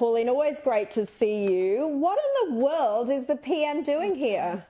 Pauline, always great to see you. What in the world is the PM doing here?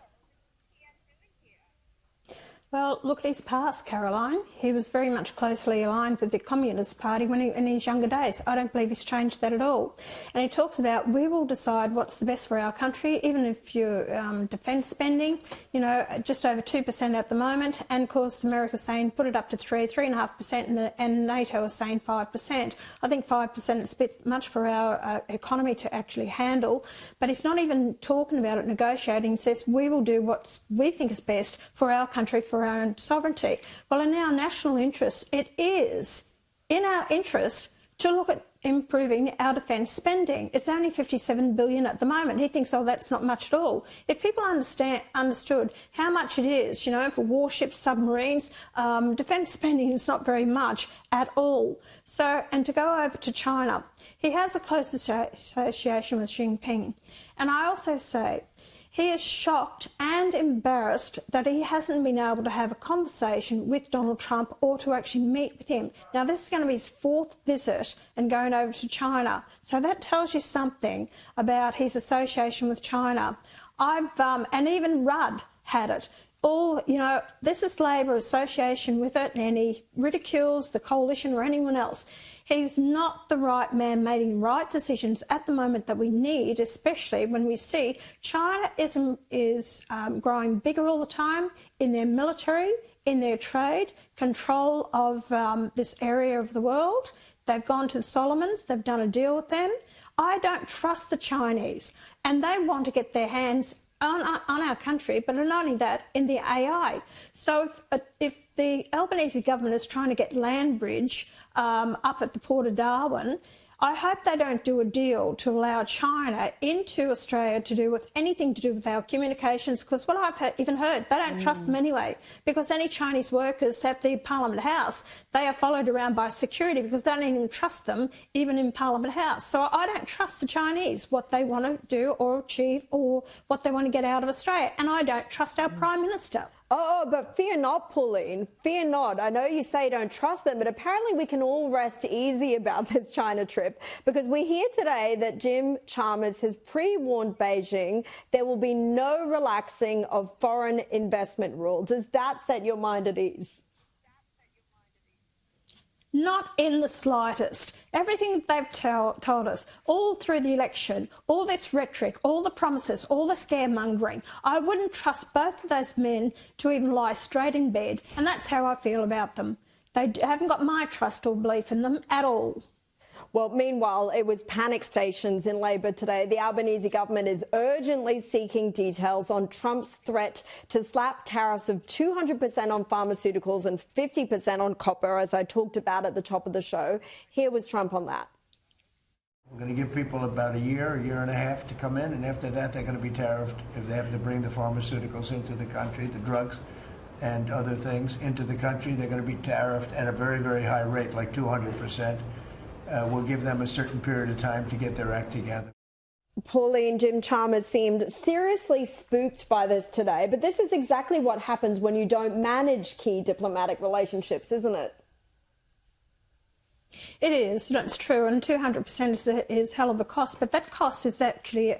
Well, look at his past, Caroline. He was very much closely aligned with the Communist Party in his younger days. I don't believe he's changed that at all. And he talks about we will decide what's the best for our country, even if your defence spending, you know, just over 2% at the moment. And of course, America's saying put it up to 3.5%, and NATO is saying 5%. I think 5% is a bit much for our economy to actually handle. But he's not even talking about it, negotiating. He says we will do what we think is best for our country, for our own sovereignty. Well, in our national interest, it is in our interest to look at improving our defence spending. It's only $57 billion at the moment. He thinks, oh, that's not much at all. If people understood how much it is, you know, for warships, submarines, defence spending is not very much at all. So, and to go over to China, he has a close association with Xi Jinping. And I also say, he is shocked and embarrassed that he hasn't been able to have a conversation with Donald Trump or to actually meet with him. Now, this is going to be his fourth visit and going over to China. So that tells you something about his association with China. And even Rudd had it. All, you know, this is Labor association with it, and he ridicules the coalition or anyone else. He's not the right man making right decisions at the moment that we need, especially when we see China is growing bigger all the time in their military, in their trade, control of this area of the world. They've gone to the Solomons, they've done a deal with them. I don't trust the Chinese, and they want to get their hands on our country, but not only that, in the AI. So if the Albanese government is trying to get land bridge up at the Port of Darwin, I hope they don't do a deal to allow China into Australia to do with anything to do with our communications, because what I've even heard, they don't trust them anyway, because any Chinese workers at the Parliament House, they are followed around by security because they don't even trust them, even in Parliament House. So I don't trust the Chinese, what they want to do or achieve or what they want to get out of Australia. And I don't trust our Prime Minister. Oh, but fear not, Pauline. Fear not. I know you say don't trust them, but apparently we can all rest easy about this China trip, because we hear today that Jim Chalmers has pre-warned Beijing there will be no relaxing of foreign investment rules. Does that set your mind at ease? Not in the slightest. Everything that they've told us, all through the election, all this rhetoric, all the promises, all the scaremongering, I wouldn't trust both of those men to even lie straight in bed. And that's how I feel about them. They haven't got my trust or belief in them at all. Well, meanwhile, it was panic stations in Labor today. The Albanese government is urgently seeking details on Trump's threat to slap tariffs of 200% on pharmaceuticals and 50% on copper, as I talked about at the top of the show. Here was Trump on that. We're going to give people about a year and a half to come in, and after that they're going to be tariffed if they have to bring the pharmaceuticals into the country, the drugs and other things into the country. They're going to be tariffed at a very, very high rate, like 200%. We'll give them a certain period of time to get their act together. Pauline, Jim Chalmers seemed seriously spooked by this today, but this is exactly what happens when you don't manage key diplomatic relationships, isn't it? It is, that's true, and 200% is hell of a cost, but that cost is actually,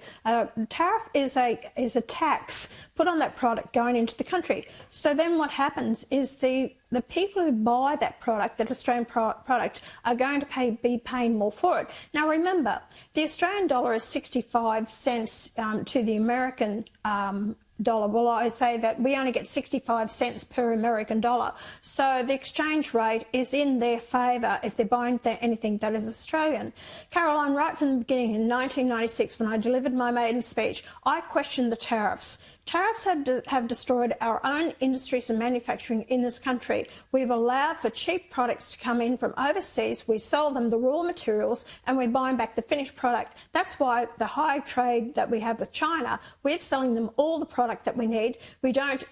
tariff is a tax put on that product going into the country. So then what happens is the people who buy that product, that Australian product, are going to be paying more for it. Now remember, the Australian dollar is 65 cents to the American dollar. Well, I say that we only get 65 cents per American dollar. So the exchange rate is in their favour if they're buying anything that is Australian. Caroline, right from the beginning in 1996, when I delivered my maiden speech, I questioned the tariffs. Tariffs have destroyed our own industries and manufacturing in this country. We've allowed for cheap products to come in from overseas. We sell them the raw materials and we're buying back the finished product. That's why the high trade that we have with China, we're selling them all the product that we need. We don't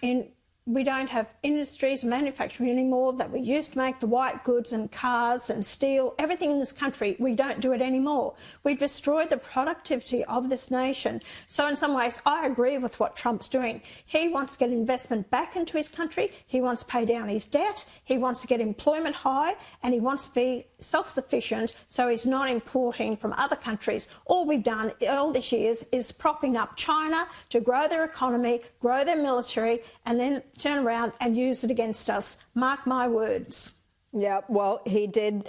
we don't have industries, manufacturing anymore that we used to make the white goods and cars and steel, everything in this country. We don't do it anymore. We've destroyed the productivity of this nation. So in some ways, I agree with what Trump's doing. He wants to get investment back into his country. He wants to pay down his debt. He wants to get employment high, and he wants to be self-sufficient so he's not importing from other countries. All we've done all these years is propping up China to grow their economy, grow their military, and then turn around and use it against us. Mark my words. Yeah, well, he did,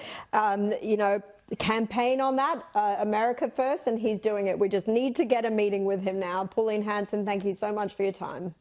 campaign on that, America first, and he's doing it. We just need to get a meeting with him now. Pauline Hanson, thank you so much for your time.